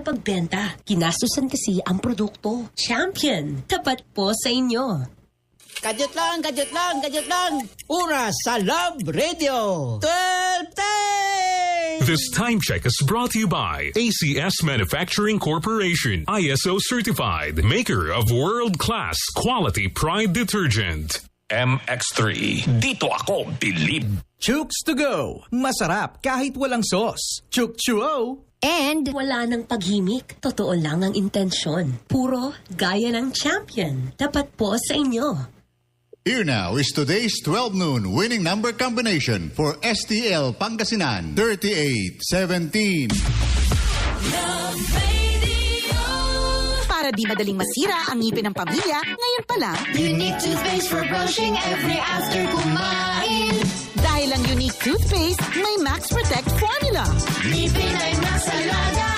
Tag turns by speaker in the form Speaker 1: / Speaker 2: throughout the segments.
Speaker 1: pagbenta. Kinastusan kasi ang produkto. Champion, tapat po sa inyo.
Speaker 2: Gadget lang. Oras sa Love Radio. 12:10!
Speaker 3: This time check is brought to you by ACS Manufacturing Corporation, ISO certified, maker of world-class quality Pride detergent.
Speaker 4: MX3. Dito ako bilib.
Speaker 5: Chooks to go. Masarap kahit walang sauce. Chook-chuo.
Speaker 1: And wala nang paghimik. Totoo lang ang intensyon. Puro gaya ng champion. Tapat po sa inyo.
Speaker 6: Here now is today's 12 noon winning number combination for STL Pangasinan 3817.
Speaker 7: Para di madaling masira ang ngipin ng pamilya, ngayon pa lang,
Speaker 8: Unique toothpaste for brushing every after kumain.
Speaker 7: dahil ang Unique toothpaste may Max Protect formula.
Speaker 8: Ngipin ay mas alaga,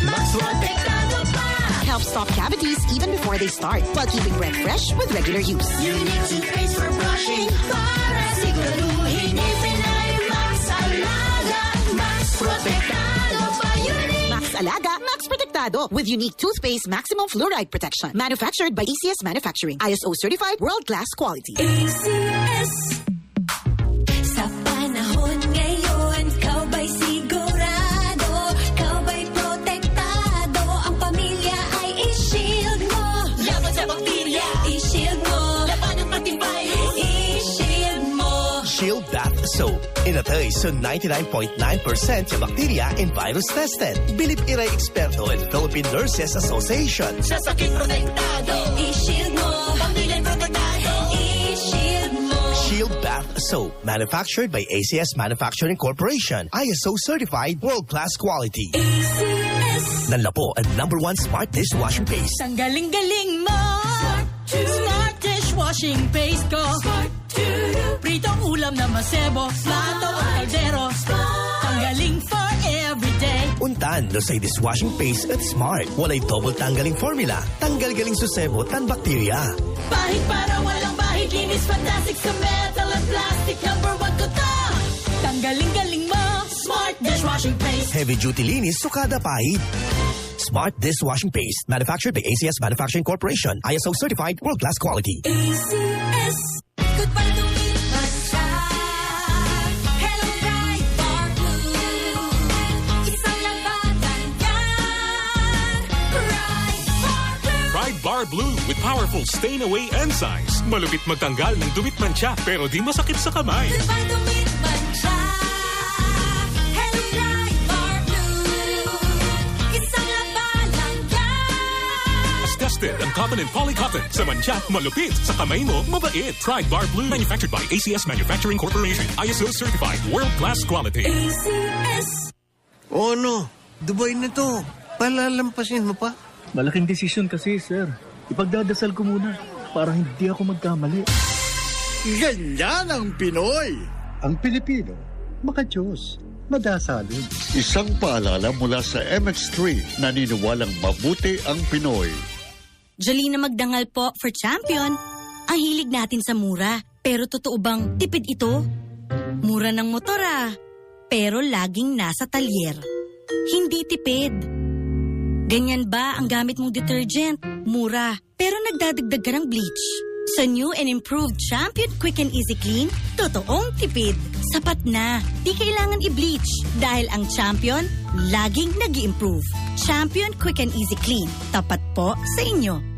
Speaker 8: mas protektado pa.
Speaker 7: Helps stop cavities even before they start, while keeping breath fresh with regular use.
Speaker 8: Unique toothpaste for brushing para siguraduhin ngipin ay mas alaga, mas protektado pa. Unique.
Speaker 7: Max Alaga, Max Protectado with Unique toothpaste maximum fluoride protection. Manufactured by ACS Manufacturing. ISO certified world-class quality.
Speaker 8: ACS. Sa panahon ngayon, kau ba'y sigurado? Kau ba'y protektado? Ang pamilya ay i-shield mo. Laban sa bakterya, i-shield mo. Laban ng matibay, i-shield mo.
Speaker 9: Shield Bath Soap. Inatay sa 99.9% sa bacteria and virus tested. Bilib Iray Experto and Philippine Nurses Association.
Speaker 8: Sa sakit protektado, i-shield mo. Pamilya protektado, i-shield mo.
Speaker 9: Shield Bath Soap. Manufactured by ACS Manufacturing Corporation. ISO certified world-class quality.
Speaker 8: ACS.
Speaker 9: Nanlapo ang #1 smart dishwashing paste.
Speaker 10: Ang galing-galing mo! Smart dishwashing paste ko. Pritong ulam na masebo, plato o kaldero. Tanggaling for everyday.
Speaker 9: Untan no say dishwashing paste at smart. Walay double tanggaling formula. Tanggal-galing susebo tan bakterya.
Speaker 10: Bahid para walang bahid, linis fantastic sa metal at plastic. #1 ko to. Tanggaling-galing mo, smart dishwashing paste.
Speaker 9: Heavy duty linis sukada pahid. Smart dishwashing paste. Manufactured by ACS Manufacturing Corporation. ISO certified world-class quality.
Speaker 8: ACS. Good para lumipas siya. Hello, Bright Bar Blue. Isang labatan yan. Bright Bar Blue.
Speaker 3: Pride Bar Blue with powerful stain-away enzymes. Malupit magtanggal ng dumit mancha pero di masakit sa kamay.
Speaker 8: Good para lumipas siya. Hello, Bright Bar Blue. Isang labatan yan.
Speaker 3: As tested ang cotton and polycotton. Sa mancha, malupit. Sa kamay mo, mabait. Pride Bar Blue. Manufactured by ACS Manufacturing Corporation. ISO certified world-class quality.
Speaker 8: ACS.
Speaker 11: O ano, Dubai na to. Palalampasin mo pa?
Speaker 12: Malaking desisyon kasi, sir. Ipagdadasal ko muna para hindi ako magkamali.
Speaker 11: Ganyan ang Pinoy.
Speaker 12: Ang Pilipino, makajos, madasalin.
Speaker 6: Isang paalala mula sa MX3, naniniwalang mabuti ang Pinoy.
Speaker 13: Jolina Magdangal po for champion. Ang hilig natin sa mura. Pero totoo bang tipid ito? Mura ng motor pero laging nasa talyer. Hindi tipid. Ganyan ba ang gamit mong detergent? Mura, pero nagdadagdag ka ng bleach. Sa new and improved Champion Quick and Easy Clean, totoong tipid. Sapat na, di kailangan i-bleach. Dahil ang Champion, laging nag-i-improve. Champion Quick and Easy Clean, tapat po sa inyo.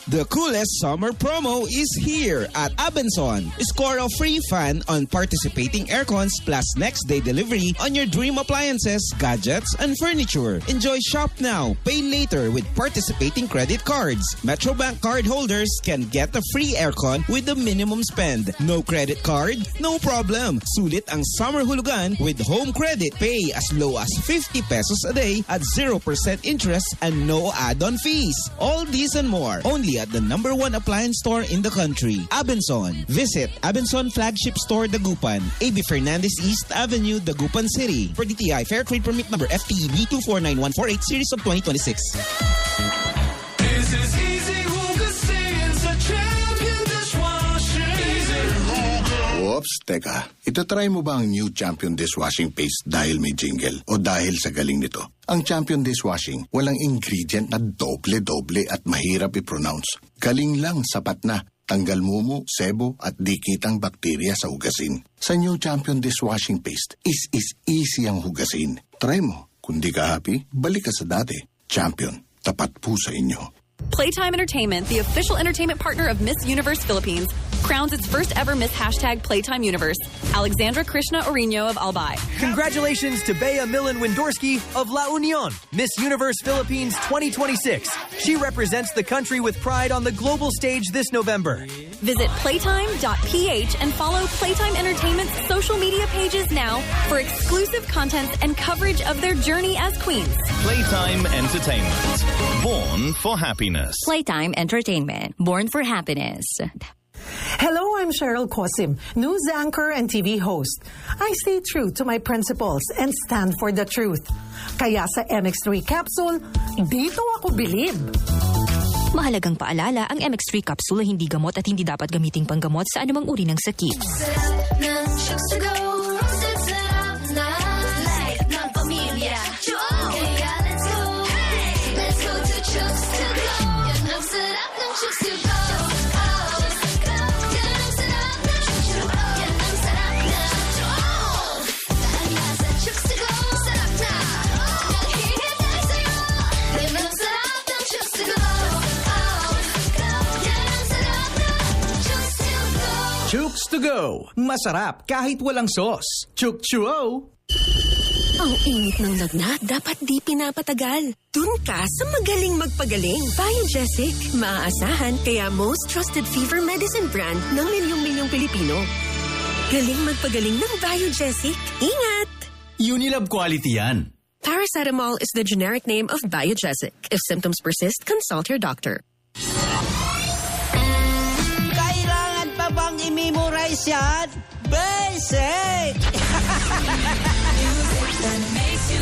Speaker 14: The coolest summer promo is here at Abenson. Score a free fan on participating aircons plus next day delivery on your dream appliances, gadgets, and furniture. Enjoy shop now, pay later with participating credit cards. Metrobank card holders can get a free aircon with the minimum spend. No credit card? No problem. Sulit ang summer hulugan with home credit. Pay as low as 50 pesos a day at 0% interest and no add-on fees. All these and more only at the #1 appliance store in the country, Abenson. Visit Abenson Flagship Store, Dagupan, AB Fernandez East Avenue, Dagupan City. For DTI Fair Trade Permit number FTEB 249148 series of 2026.
Speaker 8: This is easy hugasin sa Champion Dishwasher. Easy
Speaker 15: Ops, teka. Itatry mo ba ang new Champion Dishwashing Paste dahil may jingle o dahil sa galing nito? Ang Champion Dishwashing, walang ingredient na doble-doble at mahirap i-pronounce. Galing lang, sapat na. Tanggal mumu, sebo at dikitang bakterya sa hugasin. Sa new Champion Dishwashing Paste, is easy ang hugasin. Try mo. Kung di ka happy, balik ka sa dati. Champion, tapat po sa inyo.
Speaker 16: Playtime Entertainment, the official entertainment partner of Miss Universe Philippines, crowns its first ever Miss #Playtime Universe, Alexandra Krishna Orino of Albay.
Speaker 17: Congratulations to Bea Millen Windorski of La Union, Miss Universe Philippines 2026. She represents the country with pride on the global stage this November.
Speaker 16: Visit playtime.ph and follow Playtime Entertainment's social media pages now for exclusive content and coverage of their journey as queens.
Speaker 18: Playtime Entertainment. Born for happiness.
Speaker 19: Playtime Entertainment. Born for happiness.
Speaker 20: Hello, I'm Cheryl Cosim, news anchor and TV host. I stay true to my principles and stand for the truth. Kaya sa MX3 capsule, dito ako bilib.
Speaker 19: Mahalagang paalala, ang MX3 capsule ay hindi gamot at hindi dapat gamiting panggamot sa anumang uri ng sakit.
Speaker 8: Sarap ng Chooks to Go. Roasted sarap na like ng pamilya. Kaya let's go. Hey! Let's go to Chooks to Go. Yan ang sarap ng Chooks to Go. Yan ang sarap ng Chooks to Go. Yan ang sarap na. Dahil nasa Chooks to Go, sarap na. Naghihintay sa'yo. Yan ang sarap ng Chooks to Go.
Speaker 5: Chooks to Go. Masarap kahit walang sauce. Chuk-chuo!
Speaker 1: Ang init ng lagnat, dapat di pinapatagal. Dun ka sa magaling magpagaling. Biogesic, maaasahan, kaya most trusted fever medicine brand ng milyong-milyong Pilipino. Galing magpagaling ng Biogesic. Ingat!
Speaker 17: Unilab quality yan.
Speaker 1: Paracetamol is the generic name of Biogesic. If symptoms persist, consult your doctor.
Speaker 2: Kailangan pa bang i-memorize yan? Basic!
Speaker 8: Music that makes you